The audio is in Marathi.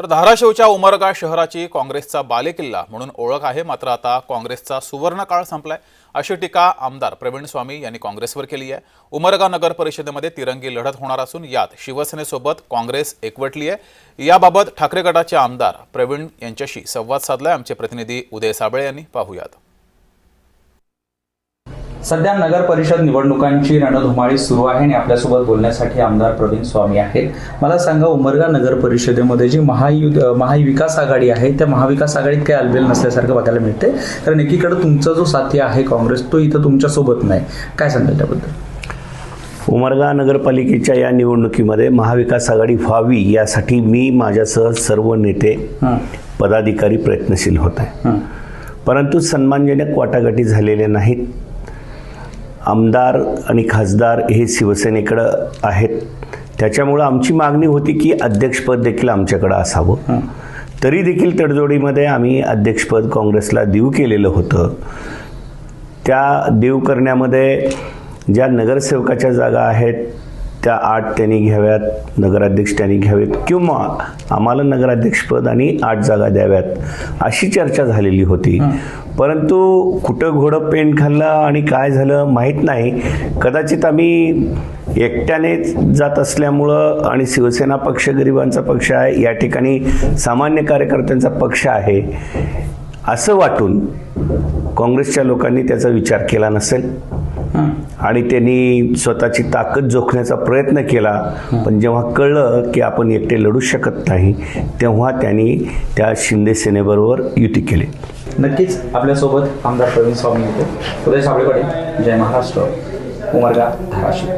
तर धाराशिवच्या उमरगा शहराची काँग्रेसचा बालेकिल्ला म्हणून ओळख आहे, मात्र आता काँग्रेसचा सुवर्णकाळ संपलाय अशी टीका आमदार प्रवीण स्वामी यांनी काँग्रेसवर केली आहे। उमरगा नगर परिषदेमध्ये तिरंगी लढत होणार असून यात शिवसेनेसोबत काँग्रेस एकवटली आहे। याबाबत ठाकरे गटाचे आमदार प्रवीण यांच्याशी संवाद साधलाय आमचे प्रतिनिधी उदय साबळे यांनी। पाहूयात। सध्या नगर परिषद निवडणुकांची रणधुमाळी सुरू आहे आणि आपल्यासोबत बोलण्यासाठी आमदार प्रवीण स्वामी आहेत। मला सांगा, उमरगा नगर परिषदेमध्ये जी महाविकास आघाडी आहे त्या महाविकास आघाडीत काही अलबेल नसल्यासारखं बघायला मिळते, कारण एकीकडे तुमचा जो साथी आहे काँग्रेस तो इथं तुमच्या सोबत नाही, काय सांगाल त्याबद्दल? उमरगा नगरपालिकेच्या या निवडणुकीमध्ये महाविकास आघाडी व्हावी यासाठी मी माझ्यासह सर्व नेते पदाधिकारी प्रयत्नशील होत आहे, परंतु सन्मानजनक वाटाघाटी झालेल्या नाहीत। आमदार आणि खासदार हे शिवसेनेकडे आहेत, त्याच्यामुळे आमची मागणी होती की अध्यक्षपद देखील आमच्याकडे असावं। तरी देखील तडजोडीमध्ये आम्ही अध्यक्षपद काँग्रेसला देऊ केलेलं होतं। त्या देऊ करण्यामध्ये ज्या नगरसेवकाच्या जागा आहेत त्या 8 त्यांनी घ्याव्यात, नगराध्यक्ष त्यांनी घ्यावेत, किंवा आम्हाला नगराध्यक्षपद आणि 8 जागा द्याव्यात अशी चर्चा झालेली होती। परंतु कुठं घोडं पेंट खाल्लं आणि काय झालं माहीत नाही। कदाचित आम्ही एकट्याने जात असल्यामुळं आणि शिवसेना पक्ष गरिबांचा पक्ष आहे, या ठिकाणी सामान्य कार्यकर्त्यांचा पक्ष आहे असं वाटून काँग्रेसच्या लोकांनी त्याचा विचार केला नसेल आणि त्यांनी स्वतःची ताकद जोखण्याचा प्रयत्न केला। पण जेव्हा कळलं की आपण एकटे लढू शकत नाही, तेव्हा त्यांनी त्या शिंदे सेनेबरोबर युती केली। नक्कीच आपल्यासोबत आमदार प्रवीण स्वामी होते। उदय साबळे, जय महाराष्ट्र, उमरगा, धाराशिव।